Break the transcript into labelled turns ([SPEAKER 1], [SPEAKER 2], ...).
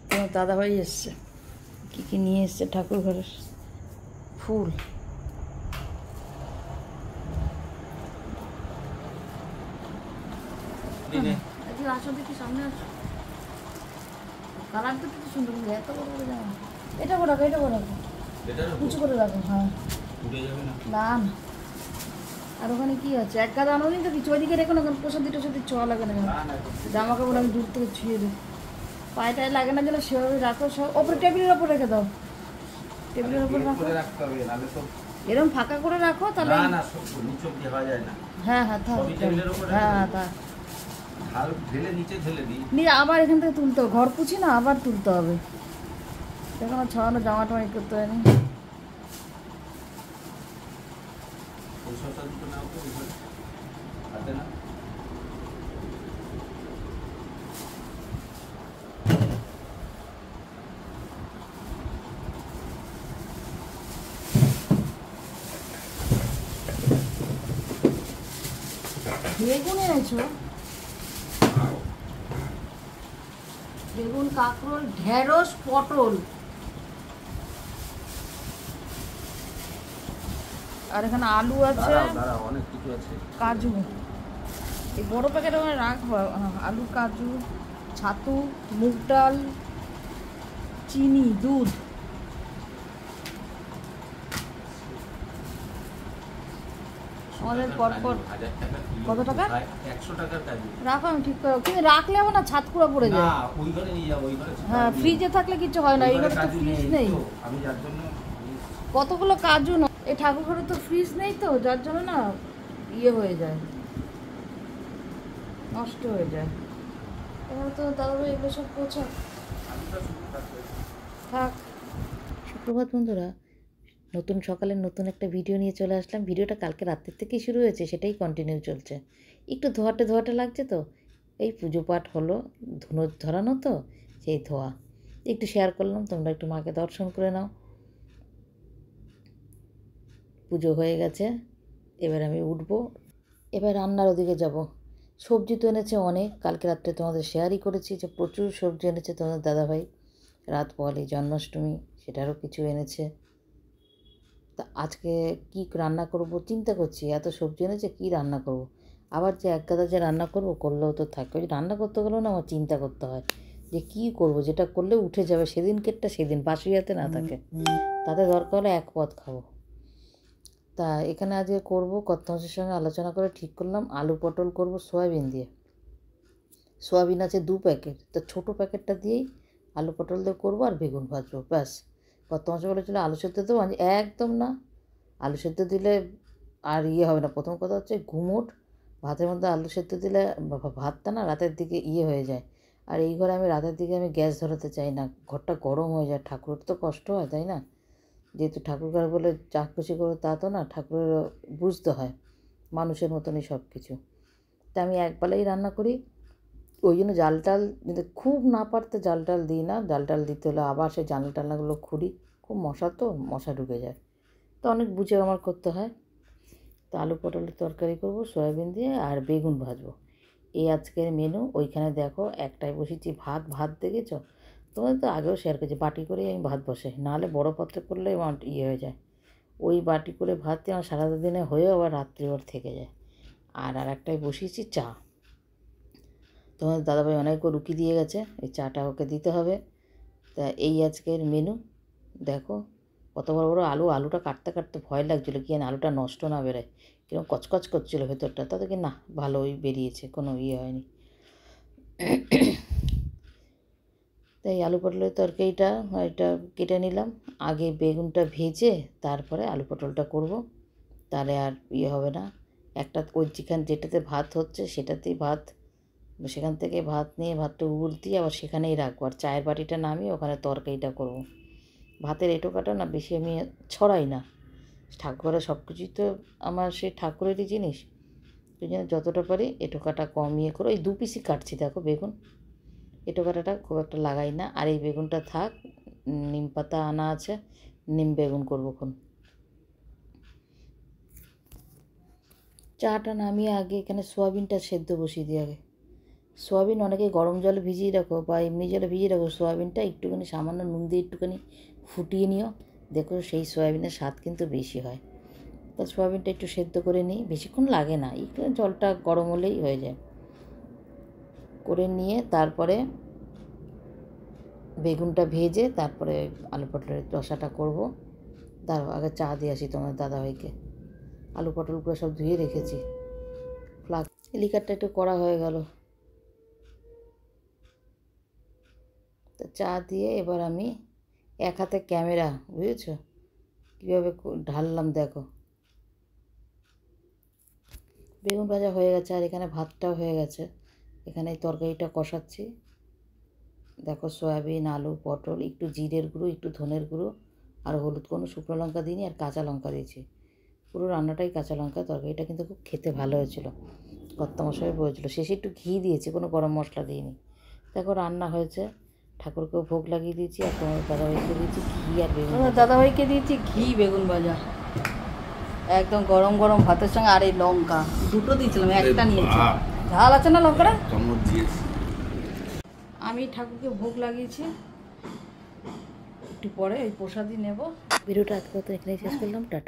[SPEAKER 1] তোমার দাদাভাই এসছে, কী কী নিয়ে এসছে ঠাকুর ঘরের ফুল। আসো দেখি সামনে আসো, কালারটা তো কি সুন্দর, এত বড় করে জামা। এটা করে রাখো, এটা করে রাখো, উঁচু করে রাখো। হ্যাঁ না না, আর ওখানে কি আছে, এক গাদা আনো নি তো কিছু, ওইদিকে রেখো না, কারণ প্রসাদি টোসাদি ছোঁয়া লাগে না, জামা কাপড় আমি দূর থেকে ছুঁয়ে দিই, পায়েটায় লাগে না, যেন সেভাবে রাখো। সব ওপরে টেবিলের ওপর রেখে দাও, টেবিলের ওপর রাখো, এরকম ফাঁকা করে রাখো তাহলে। হ্যাঁ হ্যাঁ থাক, হ্যাঁ হ্যাঁ থাক, নিয়ে আবার এখান থেকে তুলতে হবে, ঘর পুছি না আবার তুলতে হবে, দেখো আমার ছড়ানো জামা টামা করতে হয়নি। বেগুন এনেছো, বেগুন, কাঁকরোল, ঢেঁড়স, পটল, আর এখানে আলু আছে, অনেক কিছু আছে, কাজু, এই বড় প্যাকেট ওখানে রাখবো, আলু, কাজু, ছাতু, মুগ ডাল, চিনি, দুধ। আমাদের পরপর কত টাকা? 100 টাকার কাজু রাখো, আমি ঠিক করো, কিন্তু রাখলে হবে না, ছাদ কুড়া পড়ে যায়। ওই ঘরে নিয়ে যাবো, ওই ঘরে। হ্যাঁ ফ্রিজে থাকলে কিছু হয় না, এই ঘরে তো ফ্রিজ নেই, আমি যার জন্য কতগুলো কাজু না, এই ঠাকুর ঘরে তো ফ্রিজ নেই, তো যার জন্য না ইয়ে হয়ে যায়, নষ্ট হয়ে যায়। এবার তো দাদাভাই এগুলো সব পোছা থাক। সুপ্রভাত বন্ধুরা, নতুন সকালে নতুন একটা ভিডিও নিয়ে চলে আসলাম। ভিডিওটা কালকে রাত্রের থেকেই শুরু হয়েছে, সেটাই কন্টিনিউ চলছে। একটু ধোয়াটে ধোয়াটে লাগছে, তো এই পুজো পাঠ হলো, ধুনো ধরানো, তো সেই ধোয়া একটু শেয়ার করলাম, তোমরা একটু মাকে দর্শন করে নাও। পুজো হয়ে গেছে, এবার আমি উঠবো, এবার রান্নার ওদিকে যাব। সবজি তো এনেছে অনেক, কালকে রাত্রে তোমাদের শেয়ারই করেছি যে প্রচুর সবজি এনেছে তোমাদের দাদাভাই, রাত পোহালি জন্মাষ্টমী, সেটারও কিছু এনেছে। তা আজকে কি রান্না করব চিন্তা করছি, এত সবজি এনেছে কী রান্না করব, আবার যে এক গাদা যে রান্না করব করলেও তো থাকবে, ওই রান্না করতে গেলেও না আমার চিন্তা করতে হয় যে কী করব, যেটা করলে উঠে যাবে সেদিনকেরটা সেদিন, বাসি হাতে না থাকে, তাতে দরকার হলে এক পদ খাবো। তা এখানে আজকে করব, কর্তামশাইয়ের সঙ্গে আলোচনা করে ঠিক করলাম আলু পটল করব সয়াবিন দিয়ে। সয়াবিন আছে 2 প্যাকেট, তো ছোটো প্যাকেটটা দিয়েই আলু পটল দিয়ে করবো, আর বেগুন ভাজবো, ব্যাস। কর্তামশাই বলেছিল আলু সেদ্ধ দেবো, একদম না, আলু সেদ্ধ দিলে আর ইয়ে হবে না। প্রথম কথা হচ্ছে ঘুমোট, ভাতের মধ্যে আলু সেদ্ধ দিলে ভাতটা না রাতের দিকে ইয়ে হয়ে যায়, আর এই ঘরে আমি রাতের দিকে আমি গ্যাস ধরাতে চাই না, ঘরটা গরম হয়ে যায়, ঠাকুরের তো কষ্ট হয়, তাই না? যেহেতু ঠাকুর ঘর বলে চাকপুশি করো তা তো না, ঠাকুরের বুঝতে হয় মানুষের মতনই সব কিছু। তা আমি একবেলাই রান্না করি, ওই জন্য জাল টাল যদি খুব না পারতে জাল টাল দিই না, জাল টাল দিতে হলে আবার সেই জানলা টালনাগুলো খুঁড়ি, খুব মশা, তো মশা ঢুকে যায়, তো অনেক বুঝে আমার করতে হয়। তো আলু পটলের তরকারি করব সয়াবিন দিয়ে, আর বেগুন ভাজবো, এই আজকের মেনু। ওইখানে দেখো একটাই বসেছি ভাত, ভাত দেখেছ তোমাদের তো আগেও শেয়ার করেছি, বাটি করেই আমি ভাত বসে, নাহলে বড়ো পাত্রে করলে আমার ইয়ে হয়ে যায়, ওই বাটি করে ভাত দিয়ে আমার সারাটা দিনে হয়েও আবার রাত্রিবার থেকে যায়। আর একটাই বসিয়েছি চা, তোমাদের দাদাভাই অনেক রুকি দিয়ে গেছে, এই চাটা ওকে দিতে হবে। তা এই আজকের মেনু। দেখো কত বড় বড় আলু, আলুটা কাটতে কাটতে ভয় লাগছিলো কি আলুটা নষ্ট না বেরোয়, কিরকম কচকচ করছিলো ভেতরটা, তাতে কি না ভালোই বেরিয়েছে, কোনো ইয়ে হয়নি। তাই আলু পটলের তরকারিটা এটা কেটে নিলাম, আগে বেগুনটা ভেজে তারপরে আলু পটলটা করব, তাহলে আর ইয়ে হবে না। একটা ওই যেটাতে ভাত হচ্ছে সেটাতেই ভাত, সেখান থেকে ভাত নিয়ে ভাতটা উবুর দিয়ে আবার সেখানেই রাখবো, আর চায়ের বাটিটা নামিয়ে ওখানে তরকারিটা করব। ভাতের এঁটো কাটা না বেশি আমি ছড়াই না, ঠাকুরের সব কিছুই তো আমার সেই ঠাকুরেরই জিনিস, সেই জন্য যতটা পারি এঁটো কাটা কম ইয়ে করে ওই 2 পিসই কাটছি। দেখো বেগুন এঁটো কাটাটা খুব একটা লাগাই না, আর এই বেগুনটা থাক, নিম পাতা আনা আছে, নিম বেগুন করবো খন। চাটা নামিয়ে আগে এখানে সোয়াবিনটা সেদ্ধ বসিয়ে দিই আগে, সোয়াবিন অনেকে গরম জলে ভিজিয়ে রাখো বা এমনি জলে ভিজিয়ে রাখো, সোয়াবিনটা একটুখানি সামান্য নুন দিয়ে একটুখানি ফুটিয়ে নিও, দেখো সেই সোয়াবিনের স্বাদ কিন্তু বেশি হয়। তা সোয়াবিনটা একটু সেদ্ধ করে নিই, বেশিক্ষণ লাগে না, একটু জলটা গরম হলেই হয়ে যায়। করে নিয়ে তারপরে বেগুনটা ভেজে তারপরে আলু পটলের রসাটা করবো। দাঁড়াও আগে চা দিয়ে আসি তোমার দাদাভাইকে। আলু পটলগুলো সব ধুয়ে রেখেছি। লিকারটা একটু কড়া হয়ে গেল, তো চা দিয়ে এবার আমি এক হাতে ক্যামেরা, বুঝেছো কীভাবে ঢাললাম দেখো। বেগুন ভাজা হয়ে গেছে আর এখানে ভাতটাও হয়ে গেছে। এখানে তরকারিটা কষাচ্ছি, দেখো সয়াবিন আলু পটল, একটু জিরের গুঁড়ো একটু ধনের গুঁড়ো আর হলুদ, কোনো শুকনো লঙ্কা দিইনি আর কাঁচা লঙ্কা দিয়েছি, পুরো রান্নাটাই কাঁচা লঙ্কা। তরকারিটা কিন্তু খুব খেতে ভালো হয়েছিল, কর্তামশাই বলেছিল। শেষে একটু ঘি দিয়েছি, কোনো গরম মশলা দিইনি। দেখো রান্না হয়েছে, ঠাকুরকেও ভোগ লাগিয়ে দিয়েছি আর তোমার দাদাভাইকে দিয়েছি ঘি আর বেগুন।
[SPEAKER 2] আমার দাদাভাইকে দিয়েছি ঘি বেগুন ভাজা, একদম গরম গরম ভাতের সঙ্গে। আর এই লঙ্কা দুটো দিয়েছিলাম, একটা নিয়েছি। ঝাল আছে না লঙ্কাটা? আমি ঠাকুরকে ভোগ লাগিয়েছি, একটু পরে ওই প্রসাদই নেব।
[SPEAKER 1] ভিডিওটা আজকে তো এখানেই শেষ করলাম, টাটা।